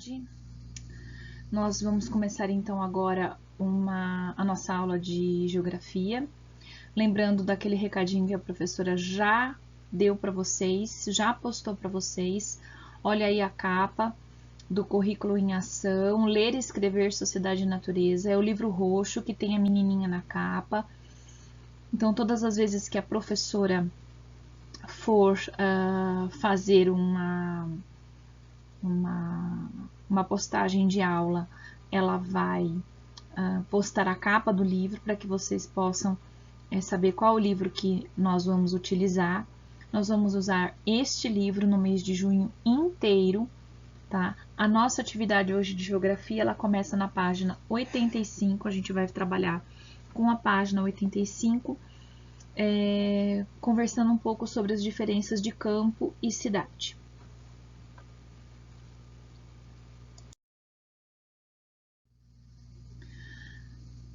tarde. Nós vamos começar então agora a nossa aula de geografia. Lembrando daquele recadinho que a professora já deu para vocês, já postou para vocês. Olha aí a capa do Currículo em Ação, Ler e Escrever Sociedade e Natureza. É o livro roxo que tem a menininha na capa. Então, todas as vezes que a professora for fazer uma postagem de aula, ela vai postar a capa do livro para que vocês possam saber qual o livro que nós vamos utilizar. Nós vamos usar este livro no mês de junho inteiro, tá? A nossa atividade hoje de geografia, ela começa na página 85, a gente vai trabalhar com a página 85, conversando um pouco sobre as diferenças de campo e cidade.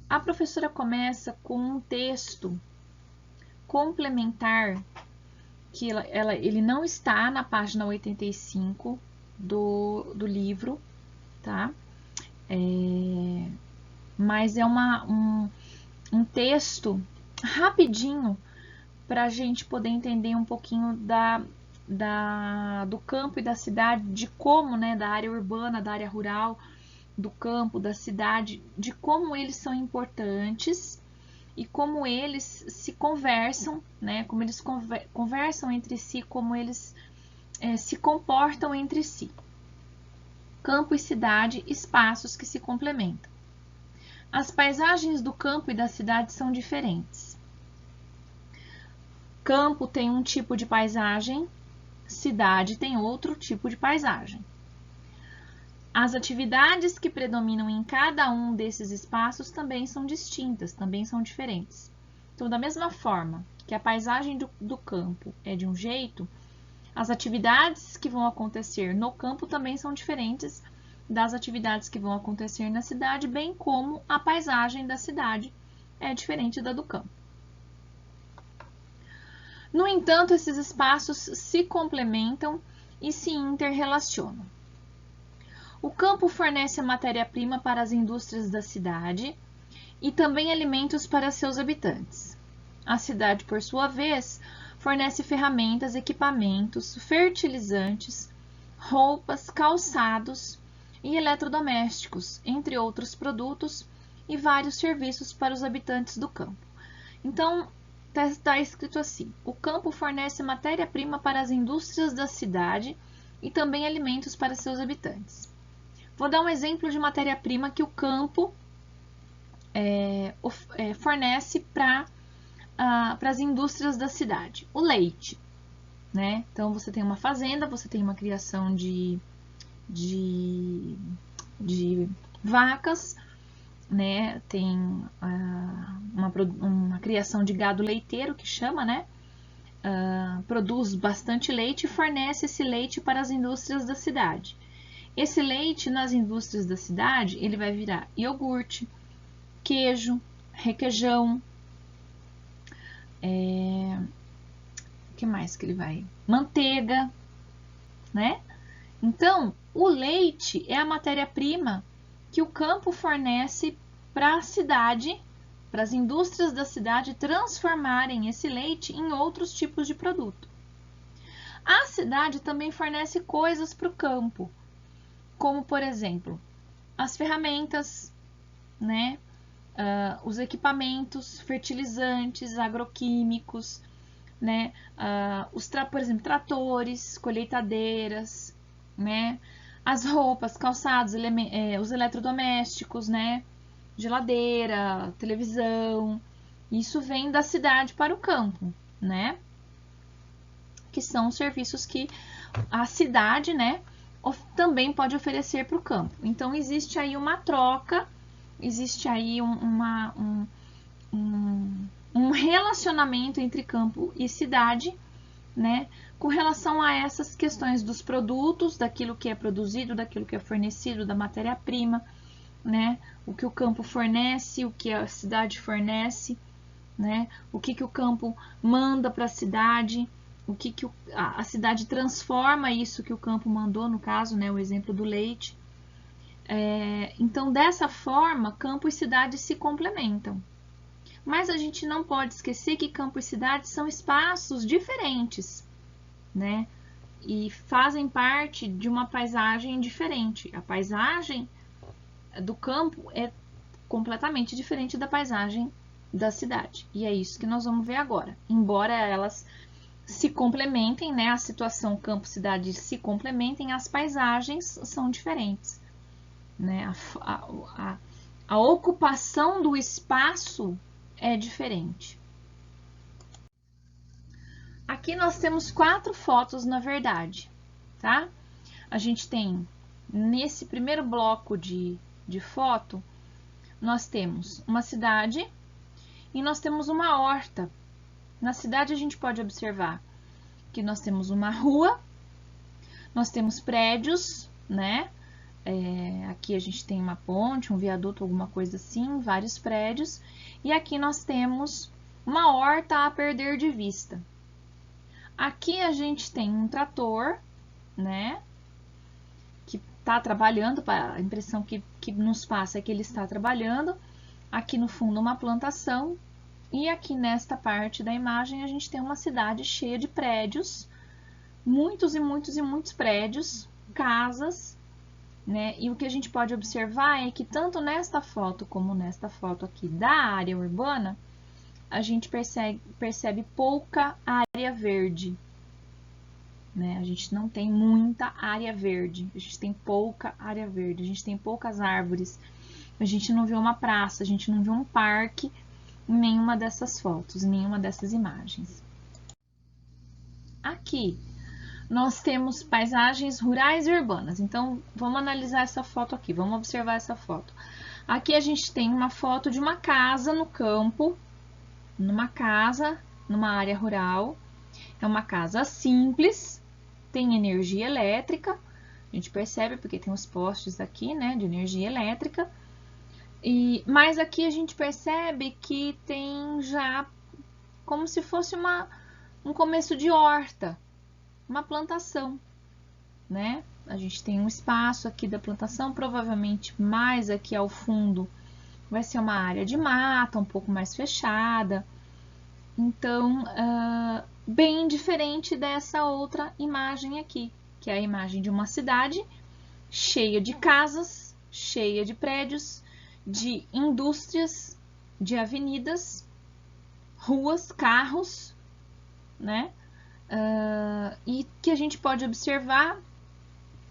A professora começa com um texto complementar, que ele não está na página 85 do livro, tá? Mas é um texto rapidinho para a gente poder entender um pouquinho do campo e da cidade, de como, né, da área urbana, da área rural, do campo, da cidade, de como eles são importantes e como eles se conversam, né? Como eles conversam entre si, como eles se comportam entre si. Campo e cidade, espaços que se complementam. As paisagens do campo e da cidade são diferentes. Campo tem um tipo de paisagem, cidade tem outro tipo de paisagem. As atividades que predominam em cada um desses espaços também são distintas, também são diferentes. Então, da mesma forma que a paisagem do campo é de um jeito, as atividades que vão acontecer no campo também são diferentes das atividades que vão acontecer na cidade, bem como a paisagem da cidade é diferente da do campo. No entanto, esses espaços se complementam e se interrelacionam. O campo fornece a matéria-prima para as indústrias da cidade e também alimentos para seus habitantes. A cidade, por sua vez, fornece ferramentas, equipamentos, fertilizantes, roupas, calçados e eletrodomésticos, entre outros produtos, e vários serviços para os habitantes do campo. Então, está escrito assim: o campo fornece matéria-prima para as indústrias da cidade e também alimentos para seus habitantes. Vou dar um exemplo de matéria-prima que o campo fornece para as indústrias da cidade. O leite, né? Então, você tem uma fazenda, você tem uma criação de vacas, né? Tem uma criação de gado leiteiro, que chama, né? Produz bastante leite e fornece esse leite para as indústrias da cidade. Esse leite nas indústrias da cidade, ele vai virar iogurte, queijo, requeijão, que mais que ele vai? Manteiga, né? Então, o leite é a matéria-prima que o campo fornece para a cidade, para as indústrias da cidade transformarem esse leite em outros tipos de produto. A cidade também fornece coisas para o campo, como, por exemplo, as ferramentas, né? Os equipamentos, fertilizantes, agroquímicos, né? Por exemplo, tratores, colheitadeiras, né? As roupas, calçados, os eletrodomésticos, né? Geladeira, televisão. Isso vem da cidade para o campo, né? Que são os serviços que a cidade, né, também pode oferecer para o campo. Então, existe aí uma troca, existe aí um relacionamento entre campo e cidade, né, com relação a essas questões dos produtos, daquilo que é produzido, daquilo que é fornecido, da matéria-prima, né, o que o campo fornece, o que a cidade fornece, né, o que o campo manda para a cidade, o que a cidade transforma isso que o campo mandou, no caso, né, o exemplo do leite, Então, dessa forma, campo e cidade se complementam. Mas a gente não pode esquecer que campo e cidade são espaços diferentes, né? E fazem parte de uma paisagem diferente. A paisagem do campo é completamente diferente da paisagem da cidade. E é isso que nós vamos ver agora. Embora elas se complementem, né? A situação campo-cidade se complementem, as paisagens são diferentes, né? A ocupação do espaço é diferente. Aqui nós temos 4 fotos, na verdade, tá? A gente tem, nesse primeiro bloco de foto, nós temos uma cidade e nós temos uma horta. Na cidade a gente pode observar que nós temos uma rua, nós temos prédios, né? Aqui a gente tem uma ponte, um viaduto, alguma coisa assim, vários prédios. E aqui nós temos uma horta a perder de vista. Aqui a gente tem um trator, né? Que está trabalhando, a impressão que nos passa é que ele está trabalhando. Aqui no fundo uma plantação. E aqui nesta parte da imagem a gente tem uma cidade cheia de prédios. Muitos e muitos e muitos prédios, casas, né? E o que a gente pode observar é que tanto nesta foto como nesta foto aqui da área urbana, a gente percebe pouca área verde, né? A gente não tem muita área verde, a gente tem pouca área verde, a gente tem poucas árvores, a gente não vê uma praça, a gente não vê um parque em nenhuma dessas fotos, em nenhuma dessas imagens. Aqui nós temos paisagens rurais e urbanas. Então, vamos analisar essa foto aqui, vamos observar essa foto. Aqui a gente tem uma foto de uma casa no campo, numa área rural. É uma casa simples, tem energia elétrica, a gente percebe porque tem os postes aqui, né, de energia elétrica. Mas aqui a gente percebe que tem já como se fosse um começo de horta, uma plantação, né? A gente tem um espaço aqui da plantação, provavelmente mais aqui ao fundo vai ser uma área de mata, um pouco mais fechada. Então, bem diferente dessa outra imagem aqui, que é a imagem de uma cidade cheia de casas, cheia de prédios, de indústrias, de avenidas, ruas, carros, né? E que a gente pode observar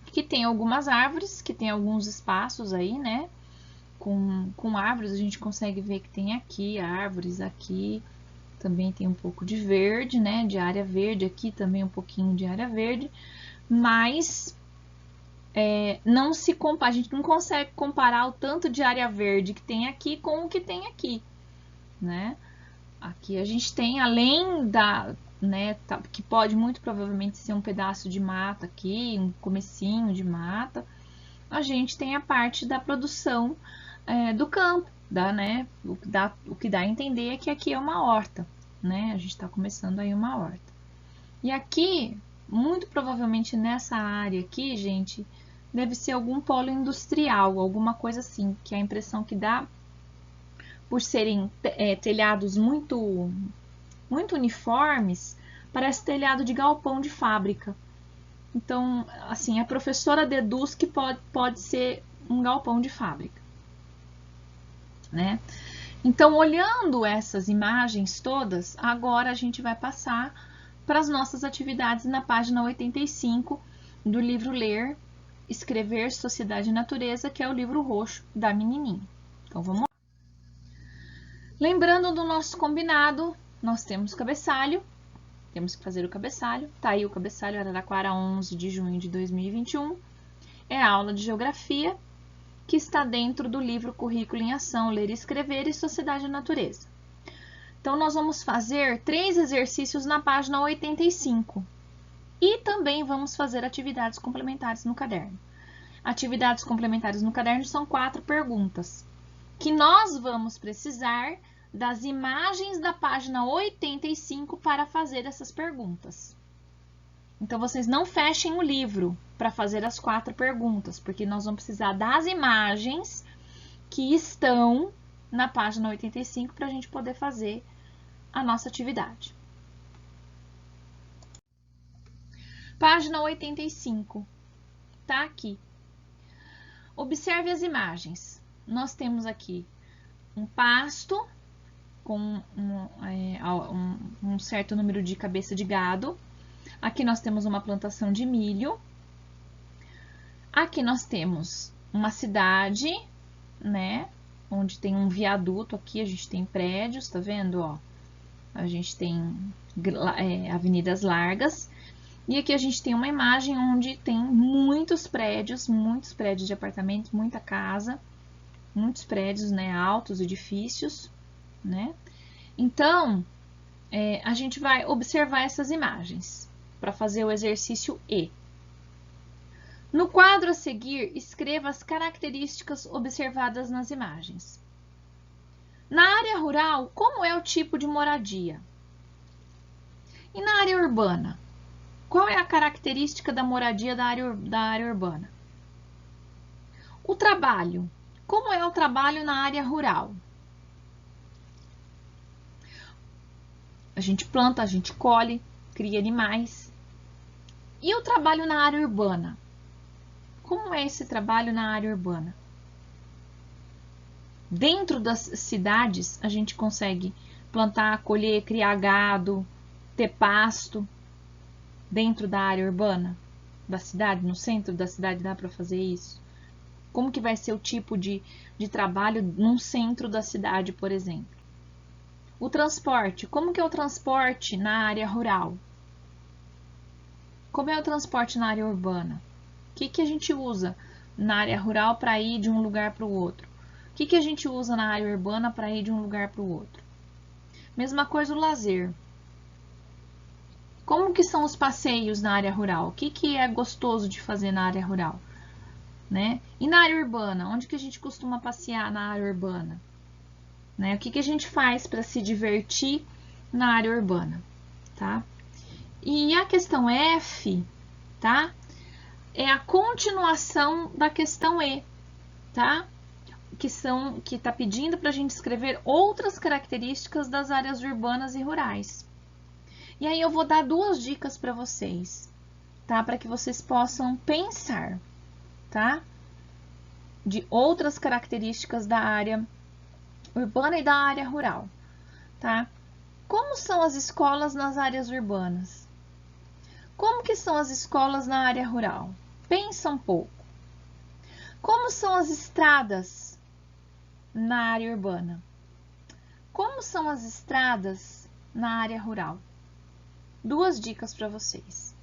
que tem algumas árvores, que tem alguns espaços aí, né? Com árvores, a gente consegue ver que tem aqui árvores, aqui também tem um pouco de verde, né? De área verde, aqui também um pouquinho de área verde, mas não se compara, a gente não consegue comparar o tanto de área verde que tem aqui com o que tem aqui, né? Aqui a gente tem, além né, que pode muito provavelmente ser um pedaço de mata aqui, um comecinho de mata, a gente tem a parte da produção do campo, né, o que dá a entender é que aqui é uma horta, né, a gente está começando aí uma horta. E aqui, muito provavelmente nessa área aqui, gente, deve ser algum polo industrial, alguma coisa assim, que a impressão que dá, por serem telhados muito uniformes, parece telhado de galpão de fábrica. Então, assim, a professora deduz que pode ser um galpão de fábrica, né? Então, olhando essas imagens todas, agora a gente vai passar para as nossas atividades na página 85 do livro Ler, Escrever, Sociedade e Natureza, que é o livro roxo da menininha. Então, vamos lá. Lembrando do nosso combinado, nós temos cabeçalho, temos que fazer o cabeçalho. Tá aí o cabeçalho, Araraquara, 11 de junho de 2021. É a aula de geografia que está dentro do livro Currículo em Ação, Ler e Escrever e Sociedade e Natureza. Então, nós vamos fazer 3 exercícios na página 85. E também vamos fazer atividades complementares no caderno. Atividades complementares no caderno são 4 perguntas, que nós vamos precisar das imagens da página 85 para fazer essas perguntas. Então, vocês não fechem o livro, para fazer as 4 perguntas, porque nós vamos precisar das imagens que estão na página 85 para a gente poder fazer a nossa atividade. Página 85, tá aqui. Observe as imagens. Nós temos aqui um pasto com um certo número de cabeça de gado. Aqui nós temos uma plantação de milho. Aqui nós temos uma cidade, né? Onde tem um viaduto. Aqui a gente tem prédios, tá vendo? Ó, a gente tem avenidas largas. E aqui a gente tem uma imagem onde tem muitos prédios de apartamentos, muita casa, muitos prédios, né? Altos edifícios, né? Então, a gente vai observar essas imagens para fazer o exercício E. No quadro a seguir, escreva as características observadas nas imagens. Na área rural, como é o tipo de moradia? E na área urbana? Qual é a característica da moradia da área urbana? O trabalho. Como é o trabalho na área rural? A gente planta, a gente colhe, cria animais. E o trabalho na área urbana? Como é esse trabalho na área urbana? Dentro das cidades, a gente consegue plantar, colher, criar gado, ter pasto. Dentro da área urbana da cidade, no centro da cidade, dá para fazer isso? Como que vai ser o tipo de trabalho num centro da cidade, por exemplo? O transporte. Como que é o transporte na área rural? Como é o transporte na área urbana? O que a gente usa na área rural para ir de um lugar para o outro? O que a gente usa na área urbana para ir de um lugar para o outro? Mesma coisa o lazer. Como que são os passeios na área rural? O que é gostoso de fazer na área rural? Né? E na área urbana? Onde que a gente costuma passear na área urbana? Né? O que a gente faz para se divertir na área urbana? Tá? E a questão F, tá? É a continuação da questão E, tá? Que está pedindo para a gente escrever outras características das áreas urbanas e rurais. E aí eu vou dar 2 dicas para vocês, tá? Para que vocês possam pensar, tá? De outras características da área urbana e da área rural, tá? Como são as escolas nas áreas urbanas? Como que são as escolas na área rural? Pensa um pouco. Como são as estradas na área urbana? Como são as estradas na área rural? 2 dicas para vocês,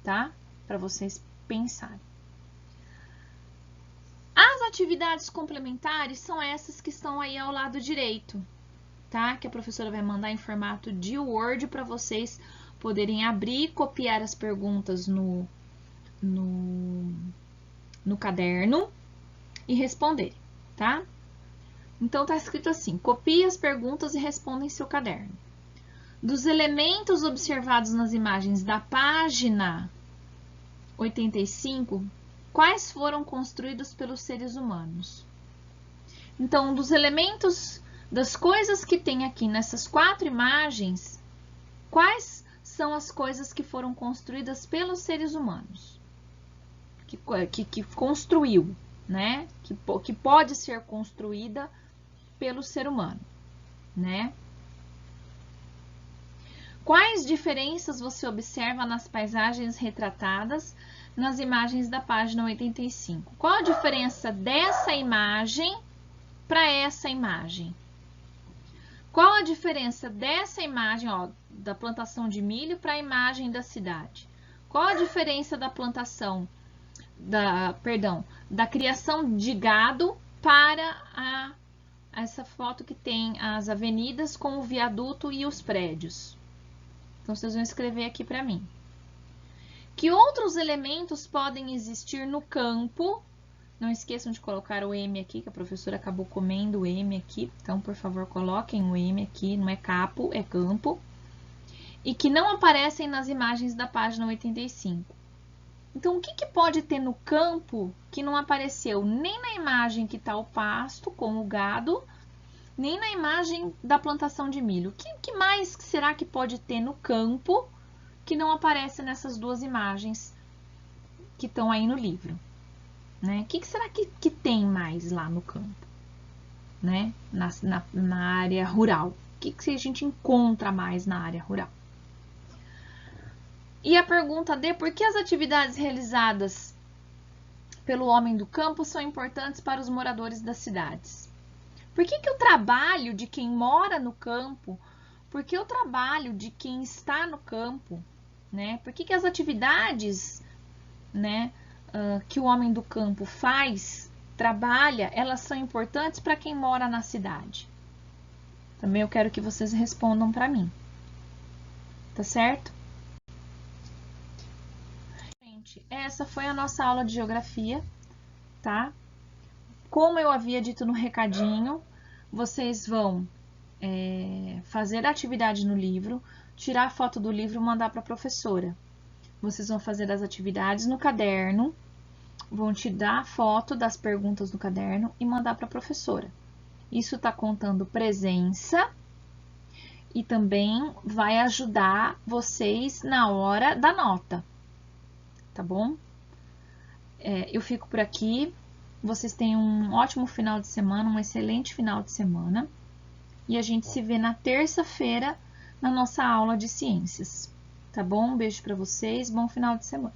tá? Para vocês pensarem. As atividades complementares são essas que estão aí ao lado direito, tá? Que a professora vai mandar em formato de Word para vocês poderem abrir e copiar as perguntas no caderno e responder, tá? Então, tá escrito assim: copie as perguntas e responda em seu caderno. Dos elementos observados nas imagens da página 85, quais foram construídos pelos seres humanos? Então, dos elementos, das coisas que tem aqui nessas 4 imagens, quais são as coisas que foram construídas pelos seres humanos? Que construiu, né? Que pode ser construída pelo ser humano, né? Quais diferenças você observa nas paisagens retratadas nas imagens da página 85? Qual a diferença dessa imagem para essa imagem? Qual a diferença dessa imagem, ó, da plantação de milho para a imagem da cidade? Qual a diferença da plantação, da criação de gado para essa foto que tem as avenidas com o viaduto e os prédios? Então, vocês vão escrever aqui para mim. Que outros elementos podem existir no campo? Não esqueçam de colocar o M aqui, que a professora acabou comendo o M aqui. Então, por favor, coloquem o M aqui, não é capo, é campo. E que não aparecem nas imagens da página 85. Então, o que pode ter no campo que não apareceu nem na imagem que está o pasto com o gado, nem na imagem da plantação de milho? O que mais será que pode ter no campo que não aparece nessas duas imagens que estão aí no livro? Né? O que será que tem mais lá no campo? Né? Na área rural. O que a gente encontra mais na área rural? E a pergunta D, por que as atividades realizadas pelo homem do campo são importantes para os moradores das cidades? Por que o trabalho de quem mora no campo, por que o trabalho de quem está no campo, né? Por que as atividades, né, que o homem do campo faz, trabalha, elas são importantes para quem mora na cidade? Também eu quero que vocês respondam para mim. Tá certo? Gente, essa foi a nossa aula de geografia, tá? Como eu havia dito no recadinho, vocês vão fazer a atividade no livro, tirar a foto do livro e mandar para a professora. Vocês vão fazer as atividades no caderno, vão tirar a foto das perguntas no caderno e mandar para a professora. Isso está contando presença e também vai ajudar vocês na hora da nota, tá bom? Eu fico por aqui. Vocês tenham um ótimo final de semana, um excelente final de semana. E a gente se vê na terça-feira na nossa aula de ciências. Tá bom? Um beijo para vocês, bom final de semana.